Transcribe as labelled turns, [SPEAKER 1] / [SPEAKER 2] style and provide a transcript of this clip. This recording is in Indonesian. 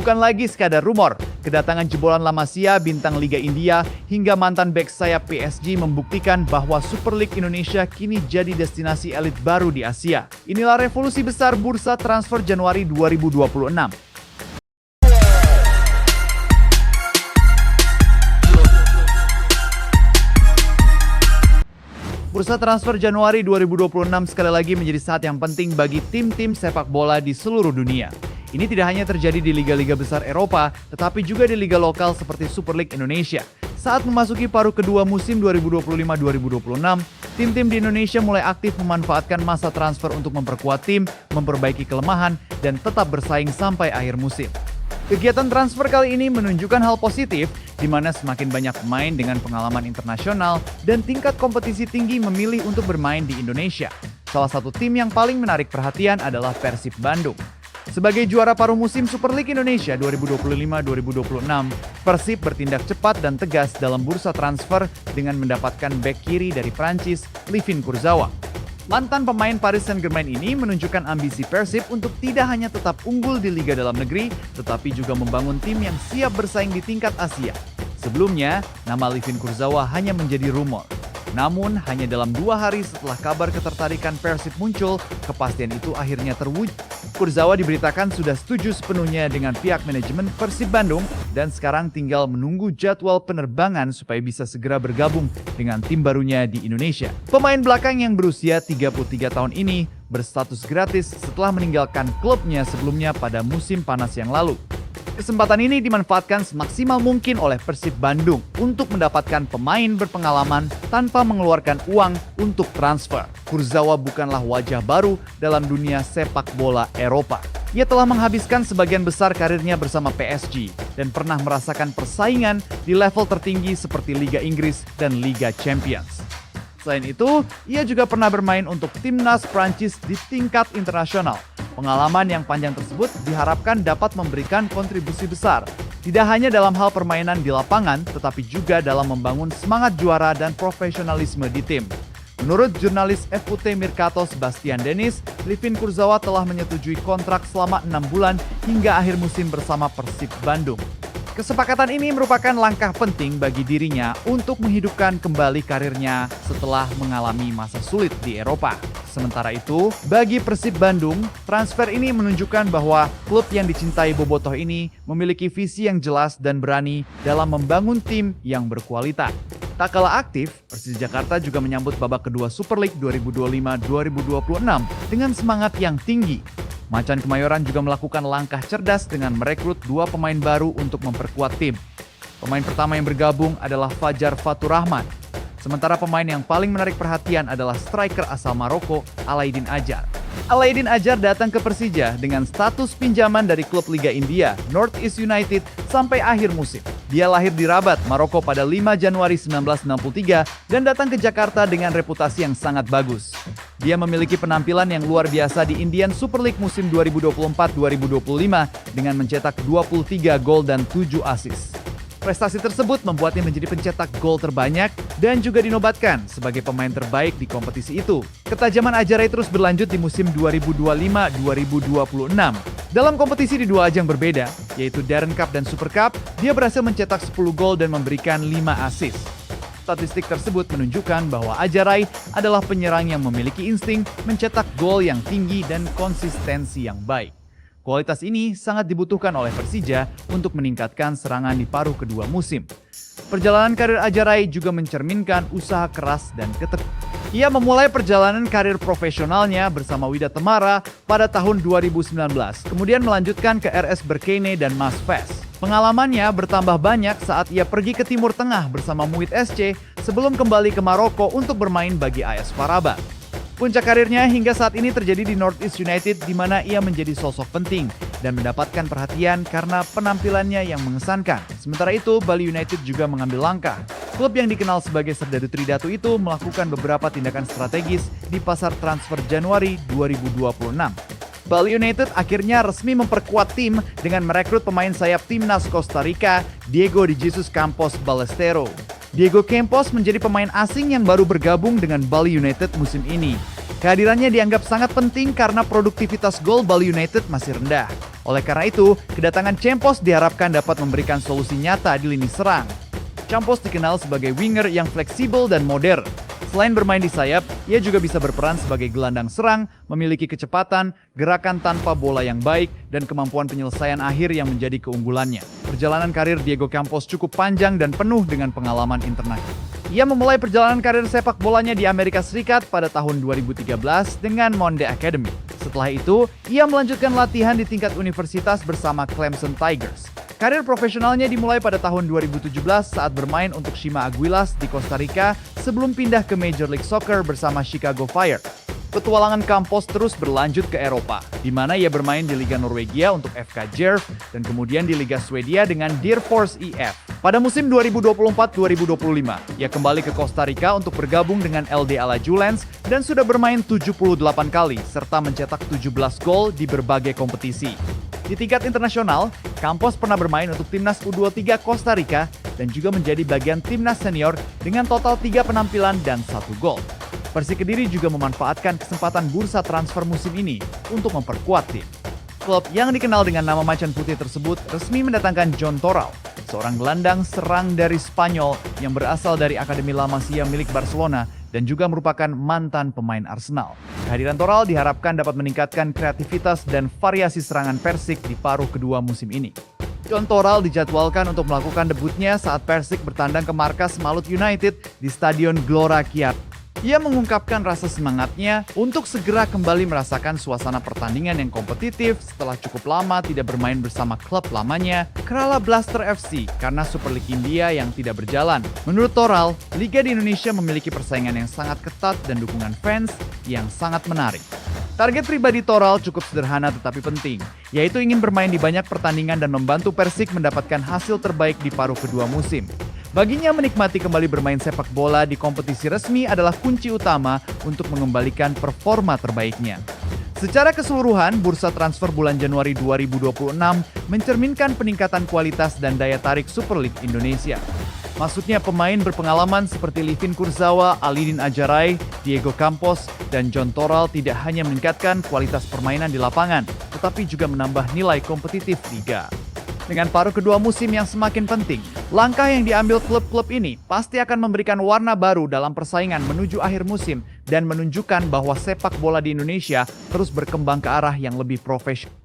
[SPEAKER 1] Bukan lagi sekadar rumor, kedatangan jebolan La Masia, bintang Liga India, hingga mantan bek sayap PSG membuktikan bahwa Super League Indonesia kini jadi destinasi elit baru di Asia. Inilah revolusi besar bursa transfer Januari 2026. Bursa transfer Januari 2026 sekali lagi menjadi saat yang penting bagi tim-tim sepak bola di seluruh dunia. Ini tidak hanya terjadi di liga-liga besar Eropa, tetapi juga di liga lokal seperti Super League Indonesia. Saat memasuki paruh kedua musim 2025-2026, tim-tim di Indonesia mulai aktif memanfaatkan masa transfer untuk memperkuat tim, memperbaiki kelemahan, dan tetap bersaing sampai akhir musim. Kegiatan transfer kali ini menunjukkan hal positif, di mana semakin banyak pemain dengan pengalaman internasional dan tingkat kompetisi tinggi memilih untuk bermain di Indonesia. Salah satu tim yang paling menarik perhatian adalah Persib Bandung. Sebagai juara paruh musim Super League Indonesia 2025-2026, Persib bertindak cepat dan tegas dalam bursa transfer dengan mendapatkan bek kiri dari Prancis, Livin Kurzawa. Mantan pemain Paris Saint-Germain ini menunjukkan ambisi Persib untuk tidak hanya tetap unggul di liga dalam negeri, tetapi juga membangun tim yang siap bersaing di tingkat Asia. Sebelumnya, nama Livin Kurzawa hanya menjadi rumor. Namun, hanya dalam 2 hari setelah kabar ketertarikan Persib muncul, kepastian itu akhirnya terwujud. Kurzawa diberitakan sudah setuju sepenuhnya dengan pihak manajemen Persib Bandung dan sekarang tinggal menunggu jadwal penerbangan supaya bisa segera bergabung dengan tim barunya di Indonesia. Pemain belakang yang berusia 33 tahun ini berstatus gratis setelah meninggalkan klubnya sebelumnya pada musim panas yang lalu. Kesempatan ini dimanfaatkan semaksimal mungkin oleh Persib Bandung untuk mendapatkan pemain berpengalaman tanpa mengeluarkan uang untuk transfer. Kurzawa bukanlah wajah baru dalam dunia sepak bola Eropa. Ia telah menghabiskan sebagian besar karirnya bersama PSG dan pernah merasakan persaingan di level tertinggi seperti Liga Inggris dan Liga Champions. Selain itu, ia juga pernah bermain untuk timnas Prancis di tingkat internasional. Pengalaman yang panjang tersebut diharapkan dapat memberikan kontribusi besar, tidak hanya dalam hal permainan di lapangan, tetapi juga dalam membangun semangat juara dan profesionalisme di tim. Menurut jurnalis FUT Mercato Sebastian Dennis, Livin Kurzawa telah menyetujui kontrak selama 6 bulan hingga akhir musim bersama Persib Bandung. Kesepakatan ini merupakan langkah penting bagi dirinya untuk menghidupkan kembali karirnya setelah mengalami masa sulit di Eropa. Sementara itu, bagi Persib Bandung, transfer ini menunjukkan bahwa klub yang dicintai bobotoh ini memiliki visi yang jelas dan berani dalam membangun tim yang berkualitas. Tak kalah aktif, Persija Jakarta juga menyambut babak kedua Super League 2025-2026 dengan semangat yang tinggi. Macan Kemayoran juga melakukan langkah cerdas dengan merekrut 2 pemain baru untuk memperkuat tim. Pemain pertama yang bergabung adalah Fajar Faturrahman. Sementara pemain yang paling menarik perhatian adalah striker asal Maroko, Alaidin Adjar. Alaidin Adjar datang ke Persija dengan status pinjaman dari klub Liga India, North East United, sampai akhir musim. Dia lahir di Rabat, Maroko pada 5 Januari 1963 dan datang ke Jakarta dengan reputasi yang sangat bagus. Dia memiliki penampilan yang luar biasa di Indian Super League musim 2024-2025 dengan mencetak 23 gol dan 7 assist. Prestasi tersebut membuatnya menjadi pencetak gol terbanyak dan juga dinobatkan sebagai pemain terbaik di kompetisi itu. Ketajaman Adjarai terus berlanjut di musim 2025-2026. Dalam kompetisi di 2 ajang berbeda, yaitu Darren Cup dan Super Cup, dia berhasil mencetak 10 gol dan memberikan 5 assist. Statistik tersebut menunjukkan bahwa Adjarai adalah penyerang yang memiliki insting mencetak gol yang tinggi dan konsistensi yang baik. Kualitas ini sangat dibutuhkan oleh Persija untuk meningkatkan serangan di paruh kedua musim. Perjalanan karir Adjarai juga mencerminkan usaha keras dan ketekunan. Ia memulai perjalanan karir profesionalnya bersama Wida Temara pada tahun 2019, kemudian melanjutkan ke RS Berkane dan Masves. Pengalamannya bertambah banyak saat ia pergi ke Timur Tengah bersama Muid SC sebelum kembali ke Maroko untuk bermain bagi AS FAR Rabat. Puncak karirnya hingga saat ini terjadi di North East United di mana ia menjadi sosok penting dan mendapatkan perhatian karena penampilannya yang mengesankan. Sementara itu, Bali United juga mengambil langkah. Klub yang dikenal sebagai Serdadu Tridatu itu melakukan beberapa tindakan strategis di pasar transfer Januari 2026. Bali United akhirnya resmi memperkuat tim dengan merekrut pemain sayap timnas Costa Rica, Diego de Jesus Campos Ballesteros. Diego Campos menjadi pemain asing yang baru bergabung dengan Bali United musim ini. Kehadirannya dianggap sangat penting karena produktivitas gol Bali United masih rendah. Oleh karena itu, kedatangan Campos diharapkan dapat memberikan solusi nyata di lini serang. Campos dikenal sebagai winger yang fleksibel dan modern. Selain bermain di sayap, ia juga bisa berperan sebagai gelandang serang, memiliki kecepatan, gerakan tanpa bola yang baik, dan kemampuan penyelesaian akhir yang menjadi keunggulannya. Perjalanan karir Diego Campos cukup panjang dan penuh dengan pengalaman internasional. Ia memulai perjalanan karir sepak bolanya di Amerika Serikat pada tahun 2013 dengan Monde Academy. Setelah itu, ia melanjutkan latihan di tingkat universitas bersama Clemson Tigers. Karir profesionalnya dimulai pada tahun 2017 saat bermain untuk Shima Aguilas di Costa Rica sebelum pindah ke Major League Soccer bersama Chicago Fire. Petualangan Campos terus berlanjut ke Eropa, di mana ia bermain di Liga Norwegia untuk FK Jerv dan kemudian di Liga Swedia dengan Deerfors IF. Pada musim 2024-2025, ia kembali ke Costa Rica untuk bergabung dengan LD Alajuelense dan sudah bermain 78 kali serta mencetak 17 gol di berbagai kompetisi. Di tingkat internasional, Campos pernah bermain untuk timnas U23 Costa Rica dan juga menjadi bagian timnas senior dengan total 3 penampilan dan 1 gol. Persik Kediri juga memanfaatkan kesempatan bursa transfer musim ini untuk memperkuat tim. Klub yang dikenal dengan nama Macan Putih tersebut resmi mendatangkan John Toral, seorang gelandang serang dari Spanyol yang berasal dari Akademi La Masia milik Barcelona dan juga merupakan mantan pemain Arsenal. Kehadiran Toral diharapkan dapat meningkatkan kreativitas dan variasi serangan Persik di paruh kedua musim ini. John Toral dijadwalkan untuk melakukan debutnya saat Persik bertandang ke markas Malut United di Stadion Gelora Kiat. Ia mengungkapkan rasa semangatnya untuk segera kembali merasakan suasana pertandingan yang kompetitif setelah cukup lama tidak bermain bersama klub lamanya, Kerala Blaster FC, karena Super League India yang tidak berjalan. Menurut Toral, Liga di Indonesia memiliki persaingan yang sangat ketat dan dukungan fans yang sangat menarik. Target pribadi Toral cukup sederhana tetapi penting, yaitu ingin bermain di banyak pertandingan dan membantu Persik mendapatkan hasil terbaik di paruh kedua musim. Baginya menikmati kembali bermain sepak bola di kompetisi resmi adalah kunci utama untuk mengembalikan performa terbaiknya. Secara keseluruhan, bursa transfer bulan Januari 2026 mencerminkan peningkatan kualitas dan daya tarik Super League Indonesia. Maksudnya pemain berpengalaman seperti Livin Kurzawa, Alidin Ajaray, Diego Campos, dan John Toral tidak hanya meningkatkan kualitas permainan di lapangan, tetapi juga menambah nilai kompetitif liga. Dengan paruh kedua musim yang semakin penting, langkah yang diambil klub-klub ini pasti akan memberikan warna baru dalam persaingan menuju akhir musim dan menunjukkan bahwa sepak bola di Indonesia terus berkembang ke arah yang lebih profesional.